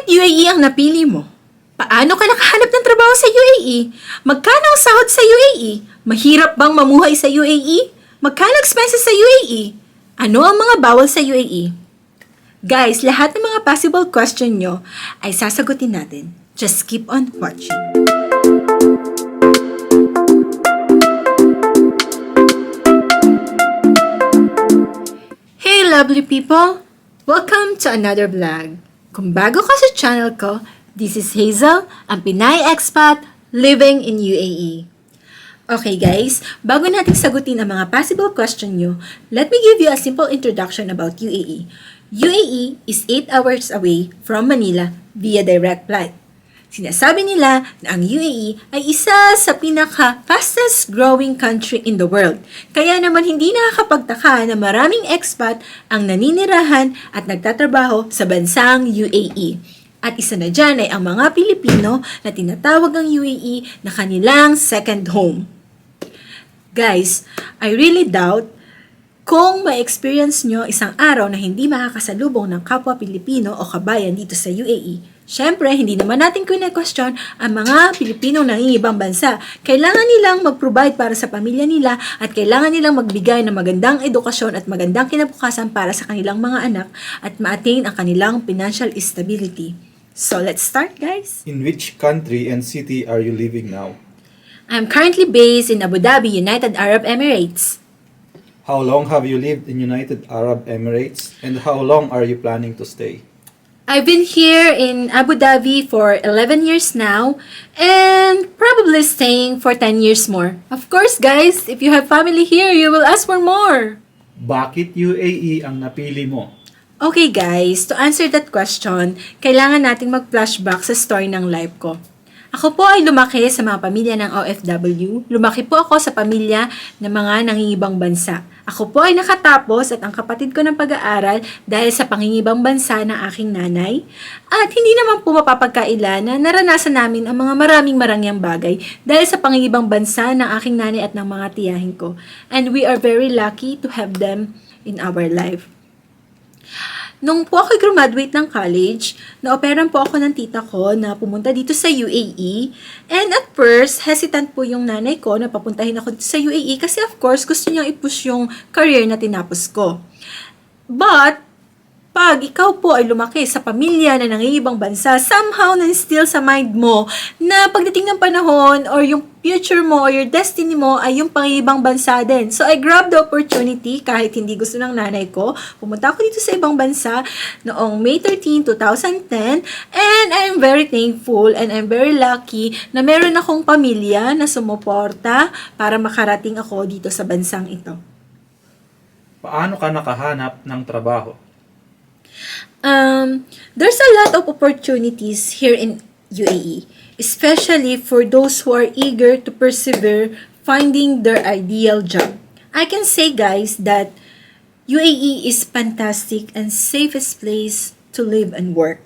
Bakit UAE ang napili mo? Paano ka nakahanap ng trabaho sa UAE? Magkano ang sahod sa UAE? Mahirap bang mamuhay sa UAE? Magkano expenses sa UAE? Ano ang mga bawal sa UAE? Guys, lahat ng mga possible question nyo ay sasagutin natin. Just keep on watching. Hey lovely people! Welcome to another vlog. Kung bago ka sa channel ko, this is Hazel, ang Pinay Expat living in UAE. Okay guys, bago natin sagutin ang mga possible question nyo, let me give you a simple introduction about UAE. UAE is 8 hours away from Manila via direct flight. Sinasabi nila na ang UAE ay isa sa pinaka-fastest growing country in the world. Kaya naman hindi nakakapagtaka na maraming expat ang naninirahan at nagtatrabaho sa bansang UAE. At isa na dyan ay ang mga Pilipino na tinatawag ang UAE na kanilang second home. Guys, I really doubt kung ma-experience nyo isang araw na hindi makakasalubong ng kapwa Pilipino o kabayan dito sa UAE. Siyempre, hindi naman natin kine-question ang mga Pilipinong nangingibang bansa. Kailangan nilang mag-provide para sa pamilya nila at kailangan nilang magbigay ng magandang edukasyon at magandang kinabukasan para sa kanilang mga anak at ma-attain ang kanilang financial stability. So, let's start, guys. In which country and city are you living now? I'm currently based in Abu Dhabi, United Arab Emirates. How long have you lived in United Arab Emirates and how long are you planning to stay? I've been here in Abu Dhabi for 11 years now and probably staying for 10 years more. Of course, guys, if you have family here, you will ask for more. Bakit UAE ang napili mo? Okay, guys, to answer that question, kailangan nating mag-flashback sa story ng life ko. Ako po ay lumaki sa mga pamilya ng OFW. Lumaki po ako sa pamilya ng mga nangingibang bansa. Ako po ay nakatapos at ang kapatid ko ng pag-aaral dahil sa pangingibang bansa ng aking nanay. At hindi naman po mapapagkailan na naranasan namin ang mga maraming marangyang bagay dahil sa pangingibang bansa ng aking nanay at ng mga tiyahin ko. And we are very lucky to have them in our life. Nung po ako graduate ng college, na-operan po ako ng tita ko na pumunta dito sa UAE. And at first, hesitant po yung nanay ko na papuntahin ako dito sa UAE kasi of course, gusto niyang i-push yung career na tinapos ko. But, pag ikaw po ay lumaki sa pamilya na nangingibang bansa, somehow na-instill sa mind mo na pagdating ng panahon or yung future mo or your destiny mo ay yung pangingibang bansa din. So, I grabbed the opportunity kahit hindi gusto ng nanay ko. Pumunta ako dito sa ibang bansa noong May 13, 2010 and I'm very thankful and I'm very lucky na meron akong pamilya na sumuporta para makarating ako dito sa bansang ito. Paano ka nakahanap ng trabaho? There's a lot of opportunities here in UAE, especially for those who are eager to persevere finding their ideal job. I can say, guys, that UAE is fantastic and safest place to live and work.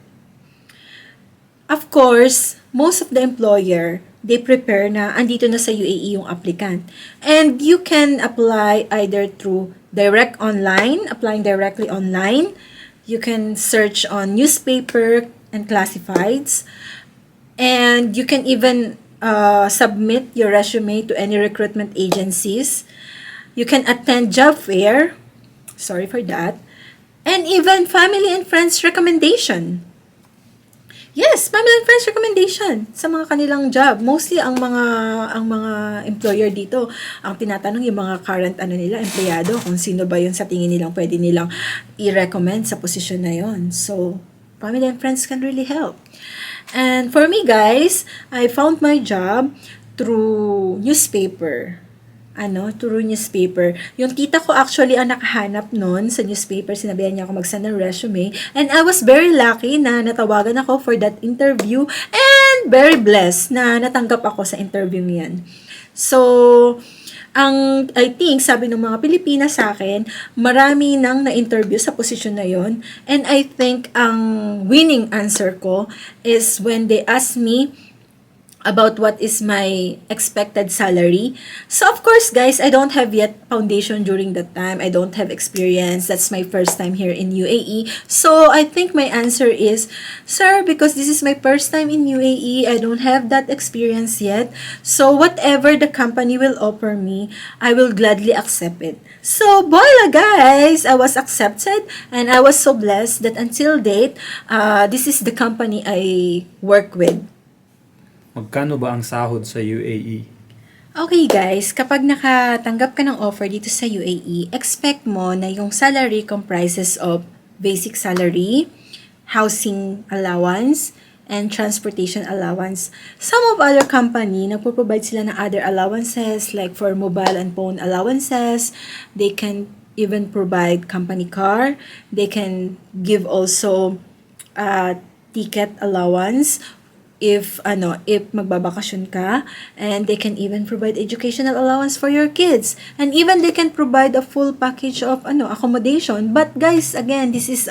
Of course, most of the employer, they prepare na andito na sa UAE yung applicant. And you can apply either through applying directly online. You can search on newspaper and classifieds. And you can even submit your resume to any recruitment agencies. You can attend job fair. Sorry for that. And even family and friends recommendation. Yes, family and friends recommendation sa mga kanilang job. Mostly ang mga employer dito, ang tinatanong yung mga current empleyado, kung sino ba yun sa tingin nilang pwede nilang i-recommend sa posisyon na yon. So, family and friends can really help. And for me guys, I found my job through newspaper. Through newspaper. Yung tita ko actually ang nakahanap nun sa newspaper. Sinabihan niya ako mag-send ng resume. And I was very lucky na natawagan ako for that interview. And very blessed na natanggap ako sa interview niyan. So, I think, sabi ng mga Pilipina sa akin, marami nang na-interview sa posisyon na yon. And I think ang winning answer ko is when they asked me about what is my expected salary. So of course guys, I don't have yet foundation during that time. I don't have experience. That's my first time here in UAE. So I think my answer is, sir, because this is my first time in UAE, I don't have that experience yet. So whatever the company will offer me, I will gladly accept it. So voila guys, I was accepted and I was so blessed that until date, this is the company I work with. Magkano ba ang sahod sa UAE? Okay guys, kapag nakatanggap ka ng offer dito sa UAE, expect mo na yung salary comprises of basic salary, housing allowance, and transportation allowance. Some of other company, nagpo-provide sila ng other allowances like for mobile and phone allowances. They can even provide company car. They can give also ticket allowance if magbabakasyon ka, and they can even provide educational allowance for your kids, and even they can provide a full package of accommodation. But guys, again, this is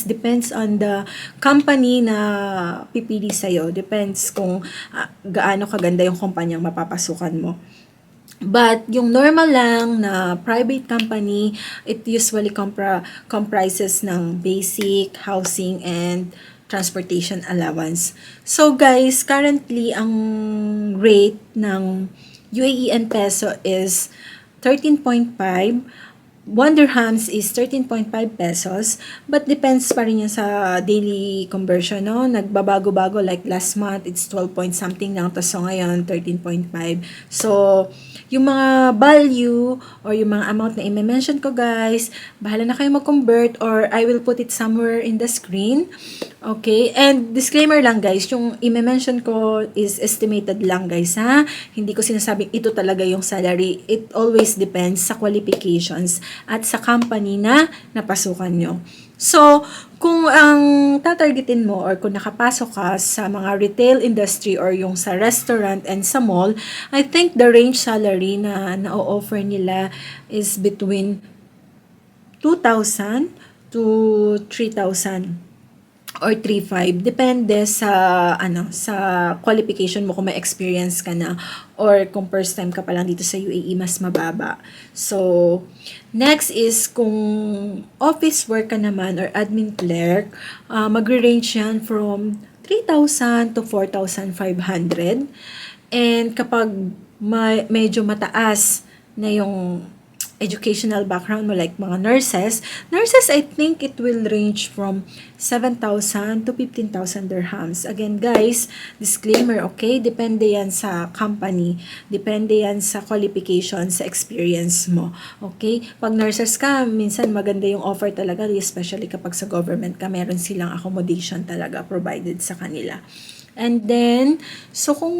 depends on the company na pipili sa depends kung gaano kaganda yung kumpanyang mapapasukan mo. But yung normal lang na private company, it usually comprises ng basic, housing, and transportation allowance. So guys, currently ang rate ng UAE and peso is 13.5. 1 dirhams is 13.5 pesos, but depends pa rin yan sa daily conversion, no? Nagbabago-bago, like last month, it's 12 point something lang, tapos so ngayon, 13.5. So, yung mga value or yung mga amount na i-mention ko guys, bahala na kayo mag-convert or I will put it somewhere in the screen. Okay? And disclaimer lang guys, yung i-mention ko is estimated lang guys, ha? Hindi ko sinasabing ito talaga yung salary. It always depends sa qualifications at sa company na napasukan nyo. So, kung ang tatargetin mo or kung nakapasok ka sa mga retail industry or yung sa restaurant and sa mall, I think the range salary na na-offer nila is between 2,000 to 3,000 or 3,500, depende sa sa qualification mo, kung may experience ka na or kung first time ka pa lang dito sa UAE, mas mababa. So next is kung office work ka naman or admin clerk, magre-range yan from 3,000 to 4,500. And kapag medyo mataas na yung educational background mo, like mga nurses, I think it will range from 7,000 to 15,000 dirhams. Again guys, disclaimer, okay? Depende yan sa company. Depende yan sa qualification, sa experience mo. Okay? Pag nurses ka, minsan maganda yung offer talaga, especially kapag sa government ka, meron silang accommodation talaga provided sa kanila. And then, so kung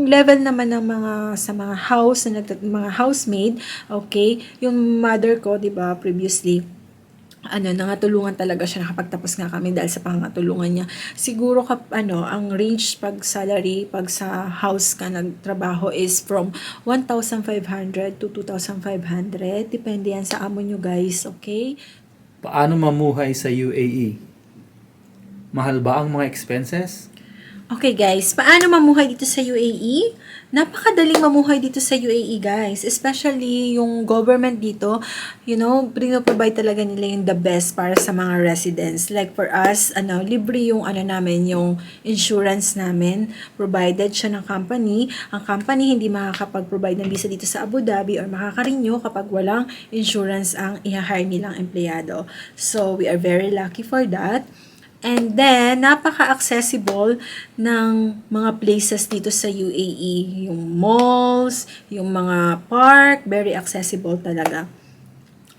level naman ng sa mga house, mga housemaid, okay, yung mother ko, di ba, previously, nangatulungan talaga siya, nakapagtapos nga kami dahil sa pangatulungan niya. Siguro ang range pag salary, pag sa house ka nagtrabaho is from 1,500 to 2,500. Depende yan sa amo nyo guys, okay? Paano mamuhay sa UAE? Mahal ba ang mga expenses? Okay guys, paano mamuhay dito sa UAE? Napakadaling mamuhay dito sa UAE guys. Especially yung government dito, provide talaga nila yung the best para sa mga residents. Like for us, libre yung namin, yung insurance namin. Provided siya ng company. Ang company hindi makakapag-provide ng visa dito sa Abu Dhabi or makaka-renew kapag walang insurance ang i-hire nilang empleyado. So, we are very lucky for that. And then, napaka-accessible ng mga places dito sa UAE. Yung malls, yung mga park, very accessible talaga.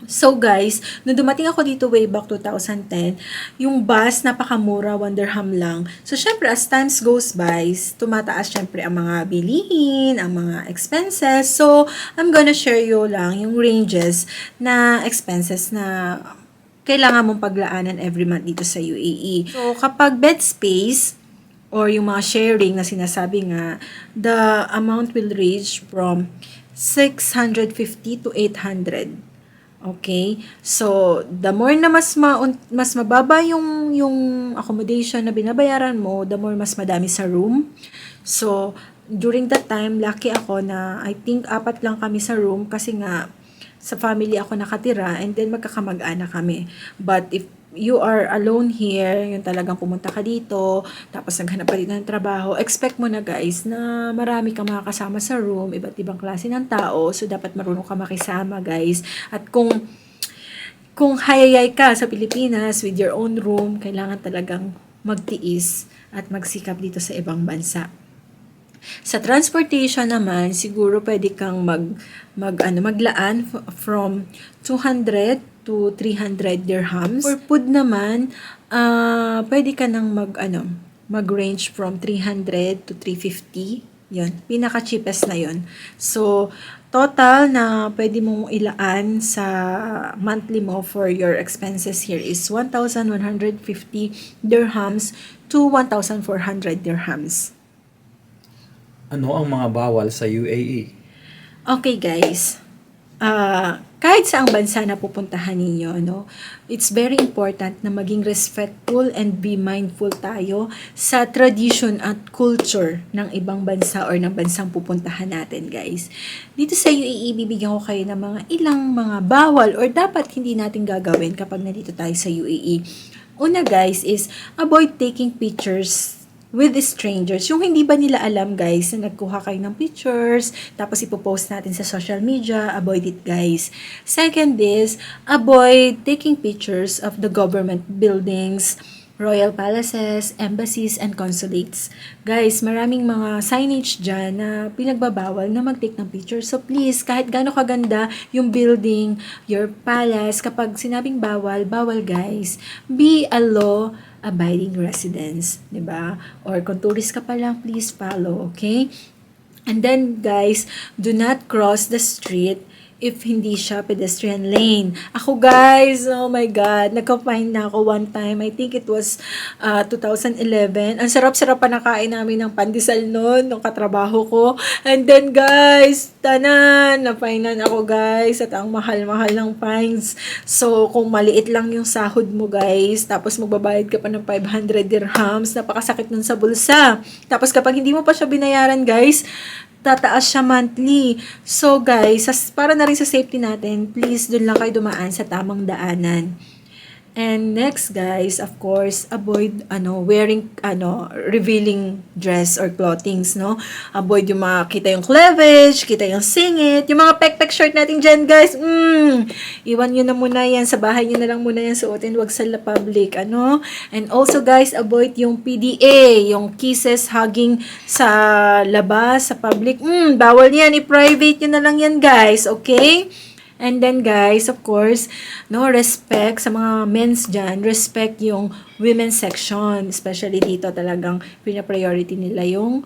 So guys, nung dumating ako dito way back 2010, yung bus napakamura, 1 dirham lang. So syempre as times goes by, tumataas syempre ang mga bilihin, ang mga expenses. So I'm gonna share you lang yung ranges na expenses na kailangan mong paglaanan every month dito sa UAE. So, kapag bed space or yung mga sharing na sinasabi nga, the amount will range from 650 to 800. Okay? So, the more na mas mababa yung accommodation na binabayaran mo, the more mas madami sa room. So, during that time, lucky ako na I think 4 lang kami sa room kasi nga sa family ako nakatira and then magkakamag-anak kami. But if you are alone here, yung talagang pumunta ka dito, tapos naghanap pa dito ng trabaho, expect mo na guys na marami kang makakasama sa room, iba't ibang klase ng tao, so dapat marunong ka makisama guys. At kung hayayay ka sa Pilipinas with your own room, kailangan talagang magtiis at magsikap dito sa ibang bansa. Sa transportation naman, siguro pwede kang maglaan from 200 to 300 dirhams. For food naman, pwede ka nang mag-range from 300 to 350. Yun, pinaka-cheapest na yun. So, total na pwede mong ilaan sa monthly mo for your expenses here is 1,150 dirhams to 1,400 dirhams. Ano ang mga bawal sa UAE? Okay guys, kahit saang bansa na pupuntahan ninyo, no, it's very important na maging respectful and be mindful tayo sa tradition at culture ng ibang bansa or ng bansang pupuntahan natin guys. Dito sa UAE, bibigyan ko kayo ng mga ilang mga bawal or dapat hindi natin gagawin kapag nandito tayo sa UAE. Una guys is avoid taking pictures with strangers. Yung hindi ba nila alam guys na nagkuha kayo ng pictures tapos ipopost natin sa social media, avoid it guys. Second is avoid taking pictures of the government buildings, royal palaces, embassies, and consulates. Guys, maraming mga signage dyan na pinagbabawal na mag-take ng picture. So please, kahit gaano kaganda yung building, your palace, kapag sinabing bawal, bawal guys. Be a law-abiding residents, 'di ba? Or kung tourist ka pa lang, please follow, okay? And then guys, do not cross the street if hindi siya pedestrian lane. Ako guys, oh my God, nagka-fine na ako one time. I think it was 2011. Ang sarap-sarap pa nakain namin ng pandesal noon, nung katrabaho ko. And then guys, tanan, na-finean ako guys, at ang mahal-mahal ng fines. So, kung maliit lang yung sahod mo guys, tapos magbabayad ka pa ng 500 dirhams, napakasakit nun sa bulsa. Tapos kapag hindi mo pa siya binayaran guys, tataas siya monthly. So guys, para na rin sa safety natin, please dun lang kayo dumaan sa tamang daanan. And next guys, of course, avoid wearing revealing dress or clothings, no? Avoid yung mga kita yung cleavage, kita yung singit, yung mga pek-pek shirt natin dyan guys. Iwan nyo na muna yan, sa bahay nyo na lang muna yan suotin, wag sa public, ano? And also guys, avoid yung PDA, yung kisses, hugging sa labas, sa public. Bawal yan, i-private nyo na lang yan guys, okay? And then guys, of course, no, respect sa mga men's dyan, respect yung women's section, especially dito talagang pina-priority nila yung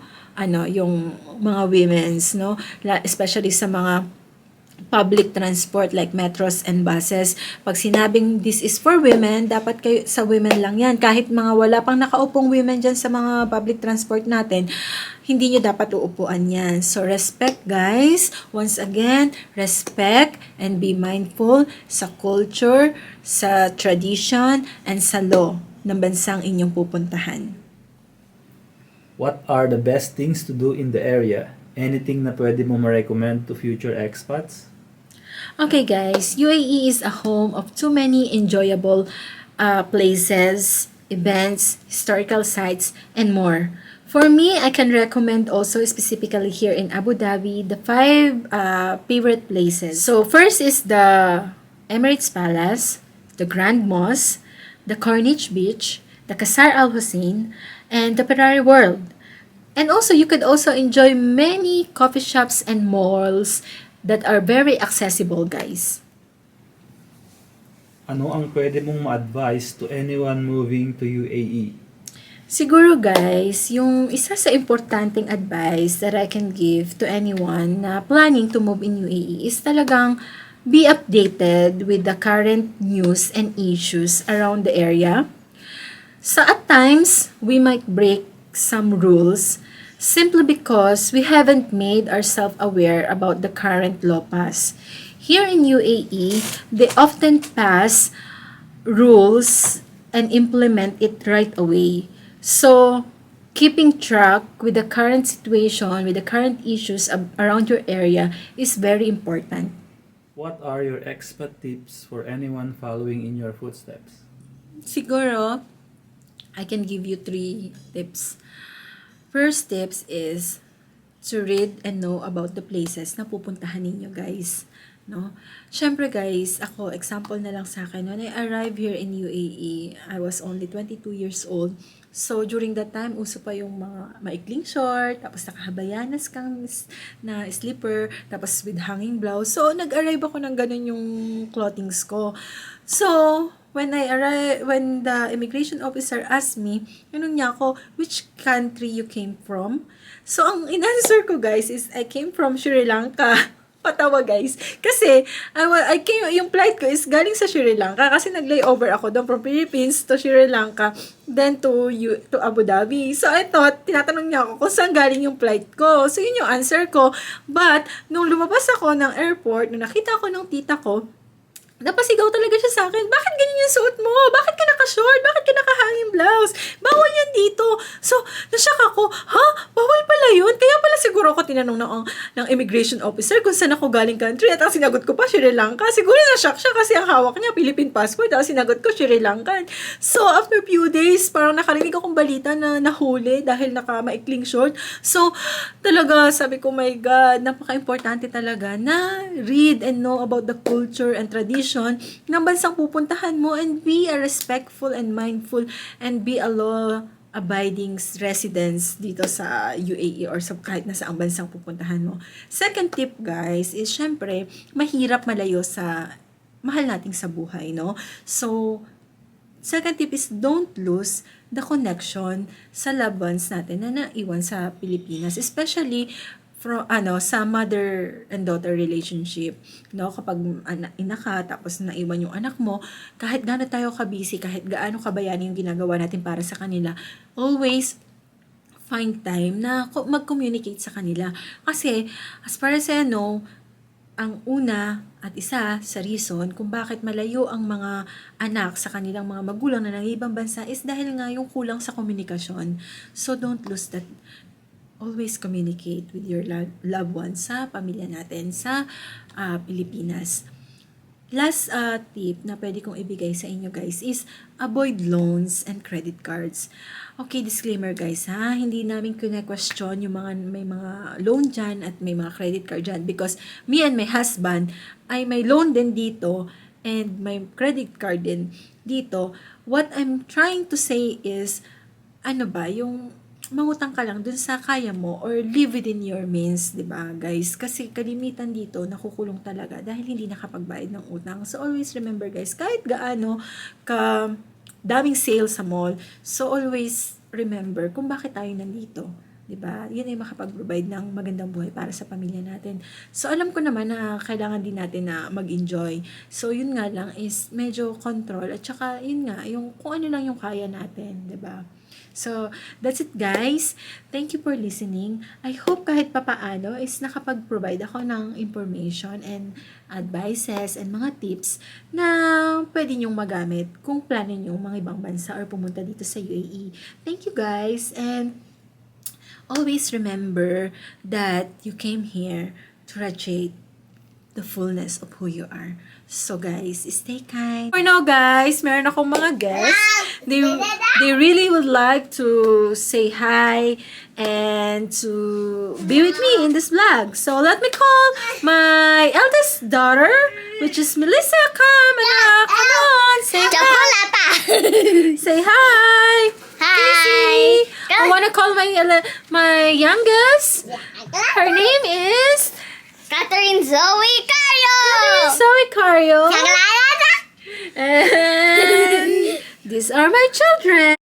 yung mga women's, no, especially sa mga public transport like metros and buses. Pag sinabing this is for women, dapat kayo sa women lang yan. Kahit mga wala pang nakaupong women dyan sa mga public transport natin, hindi nyo dapat uupuan yan. So, respect guys. Once again, respect and be mindful sa culture, sa tradition, and sa law ng bansang inyong pupuntahan. What are the best things to do in the area? Anything na pwede mo ma-recommend to future expats? Okay guys, UAE is a home of too many enjoyable places, events, historical sites, and more. For me, I can recommend also specifically here in Abu Dhabi the 5 favorite places. So first is the Emirates Palace, the Grand Mosque, the Corniche Beach, the Qasar Al Hussein, and the Ferrari World. And also, you could also enjoy many coffee shops and malls that are very accessible, guys. Ano ang pwede mong ma-advise to anyone moving to UAE? Siguro guys, yung isa sa importanteng advice that I can give to anyone na planning to move in UAE is talagang be updated with the current news and issues around the area. So at times, we might break some rules simply because we haven't made ourselves aware about the current law pass. here in UAE, they often pass rules and implement it right away. So, keeping track with the current situation, with the current issues around your area is very important. What are your expat tips for anyone following in your footsteps? Siguro, I can give you 3 tips. First tips is to read and know about the places na pupuntahan ninyo, guys. No? Syempre, guys, ako, example na lang sa akin, when I arrived here in UAE, I was only 22 years old. So, during that time, uso pa yung mga maikling short, tapos nakahabayanas kang na slipper, tapos with hanging blouse. So, nag-arrive ako ng ganun yung clothings ko. So, when the immigration officer asked me, tanong niya ako, which country you came from? So, ang in-answer ko, guys, is I came from Sri Lanka. Patawa, guys. Kasi, yung flight ko is galing sa Sri Lanka kasi nag-layover ako doon from Philippines to Sri Lanka, then to Abu Dhabi. So, I thought, tinatanong niya ako kung saan galing yung flight ko. So, yun yung answer ko. But, nung lumabas ako ng airport, nung nakita ko ng tita ko, napasigaw talaga siya sa akin, bakit ganyan yung suot mo? Bakit ka naka-short? Bakit ka naka-hanging blouse? Bawal yan dito. So, nashock ako, ha? Bawal pala yun? Kaya pala siguro ako tinanong ng immigration officer kung saan ako galing country at ang sinagot ko pa, Sri Lanka. Siguro nashock siya kasi ang hawak niya, Philippine passport. Ang sinagot ko, Sri Lankan. So, after few days, parang nakarinig akong balita na nahuli dahil naka-maikling short. So, talaga, sabi ko, my God, napaka-importante talaga na read and know about the culture and tradition ng bansang pupuntahan mo and be a respectful and mindful and be a law-abiding residents dito sa UAE or sa kahit na saang bansang pupuntahan mo. Second tip, guys, is syempre, mahirap malayo sa mahal nating sa buhay, no? So, second tip is don't lose the connection sa loved ones natin na naiwan sa Pilipinas, especially sa mother and daughter relationship, no? Kapag ina ka tapos naiwan yung anak mo, kahit gaano tayo ka-busy, kahit gaano kabayani yung ginagawa natin para sa kanila, always find time na mag-communicate sa kanila. Kasi as far as I know, ang una at isa sa reason kung bakit malayo ang mga anak sa kanilang mga magulang na ibang bansa is dahil nga yung kulang sa komunikasyon. So don't lose that. Always communicate with your loved ones sa pamilya natin sa Pilipinas. Last tip na pwede kong ibigay sa inyo, guys, is avoid loans and credit cards. Okay, disclaimer, guys, ha? Hindi namin kine-question yung may mga loan dyan at may mga credit card dyan because me and my husband ay may loan din dito and may credit card din dito. What I'm trying to say is, yung mangutang ka lang dun sa kaya mo or live within your means, di ba, guys? Kasi kalimitan dito, nakukulong talaga dahil hindi nakapagbayad ng utang. So, always remember, guys, kahit gaano ka daming sale sa mall, so always remember kung bakit tayo nandito. Diba? Yun ay makapag-provide ng magandang buhay para sa pamilya natin. So, alam ko naman na kailangan din natin na mag-enjoy. So, yun nga lang is medyo control. At saka, yun nga, yung kung ano lang yung kaya natin. Diba? So, that's it, guys. Thank you for listening. I hope kahit papaano is nakapag-provide ako ng information and advices and mga tips na pwede nyong magamit kung plano nyong mga ibang bansa or pumunta dito sa UAE. Thank you, guys. And always remember that you came here to radiate the fullness of who you are. So guys, stay kind. For now, guys, meron akong mga guests. They really would like to say hi and to be with me in this vlog. So let me call my eldest daughter, which is Melissa. Come on, say hi. Say hi. Hi. I want to call my youngest. Her name is Catherine Zoe Cario. Zoe Cario. Sagalala. And these are my children.